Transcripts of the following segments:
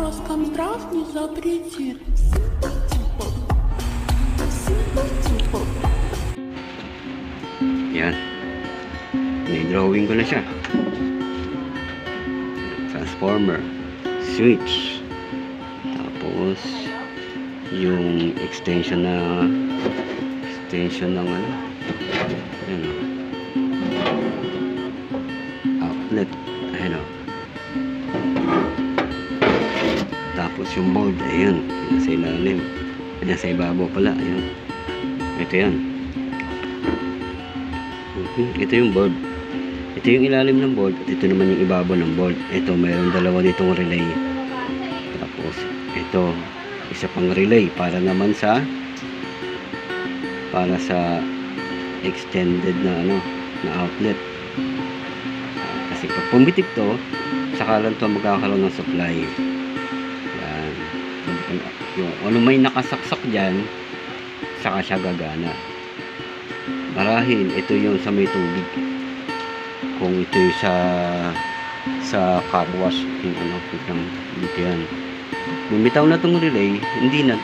Роскомздрав не запретит. Yan. Ni-drawing ko na siya. Transformer. Switch. Tapos, yung extension ng ano. Ayan o. Outlet. Ayan o. Tapos yung board. Ayan. Nasa ilalim. Ayan sa ibabaw pala. Ayan. Ito yan. Ito yung board. Ito yung ilalim ng board at ito naman yung ibabaw ng board. Ito, mayroong dalawa ditong relay. Tapos, ito, isa pang relay para naman sa extended na outlet. Kasi pag pumitik to, saka lang to magkakaroon ng supply. Yan. Yung ano may nakasaksak dyan, saka siya gagana. Marahil ito yung sa may tubig. Kung ito yung sa car wash, yung dito yan. Bumitaw na tong relay, hindi na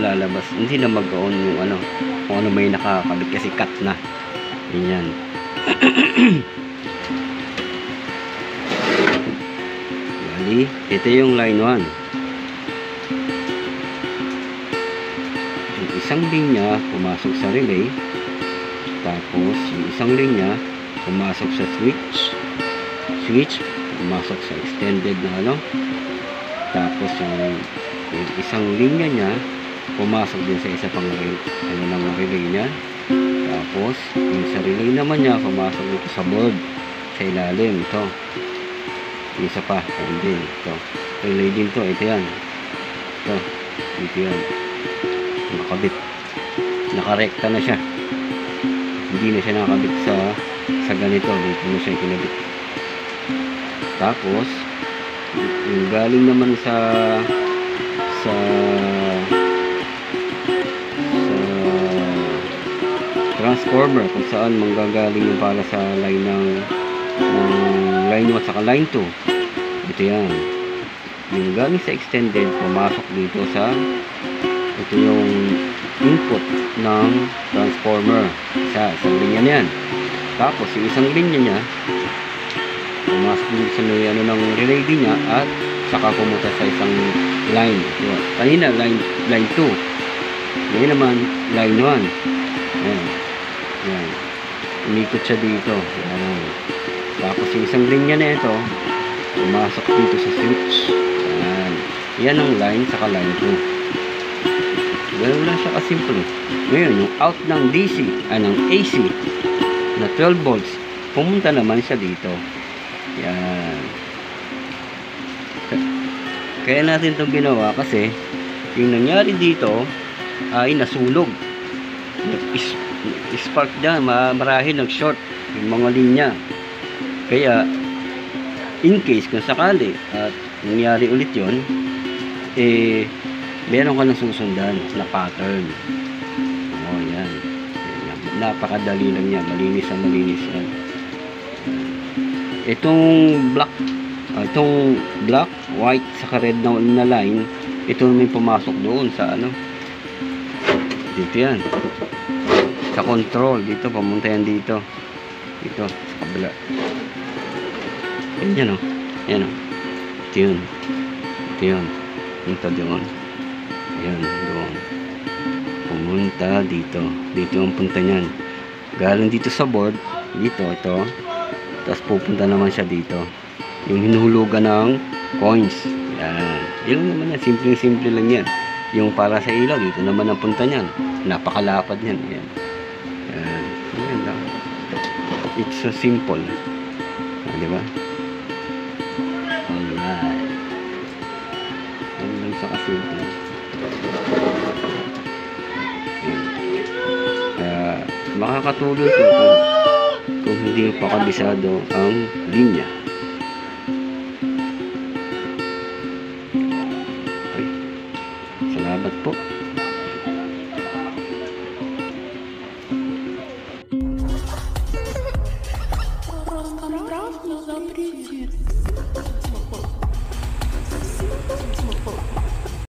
lalabas, hindi na mag-on yung kung ano may nakakabit kasi cut na. Yan. Bali, ito yung line 1. Isang linya pumasok sa relay, tapos yung isang linya pumasok sa switch pumasok sa extended na tapos yung isang linya nya pumasok din sa isa pang relay nya, tapos yung sa relay naman nya pumasok dito sa board sa ilalim. Ito isa pa, hindi ito relay din to, ito yan, ito yan, nakabit, nakarekta na siya, hindi na siya nakabit sa ganito, dito na siya kinabit. Tapos yung galing naman sa transformer, kung saan manggagaling yung para sa line ng line 1 at saka line 2. Ito yan, yung galing sa extended pumasok dito ito yung input ng transformer sa isang linya niyan. Tapos yung isang linya niya pumasok dito sa may ng relay din niya at saka pumunta sa isang line. Kanina line 2, ngayon naman line 1. Ayan. Ayan. Umikot siya dito. Ayan. Tapos yung isang linya na ito pumasok dito sa switch. Ayan. Yan ang line saka line 2. Ganun lang siya kasimple. Ngayon, yung out ng DC, ng AC na 12 volts, pumunta naman siya dito. Yan. Kaya natin itong ginawa kasi yung nangyari dito ay nasunog. Spark dyan, marahil nag-short yung mga linya. Kaya, in case kung sakali at nangyari ulit yon, meron ka ng susundan na pattern. Yan. Napakadali lang yan. Malinis ang malinis yan. Itong black, white, saka red na line, ito may pumasok doon sa dito yan. Sa control. Dito, pamunta yan dito. Dito, sa kabila. Yan o. Yan o. Ito yun. Ito yun. Punta doon. Ayan, doon. Pumunta dito. Dito ang punta niyan. Galing dito sa board. Dito, ito. Tapos pupunta naman siya dito. Yung hinuhulugan ng coins. Ayan. Yan naman yan. Simple lang yan. Yung para sa ilaw, dito naman ang punta niyan. Napakalapad niyan. Ayan. Ayan. Ayan lang. It's so simple. Diba? Alright. Ayan lang sa kasimple. Kaya makakatulong po kung hindi pa kabisado ang linya.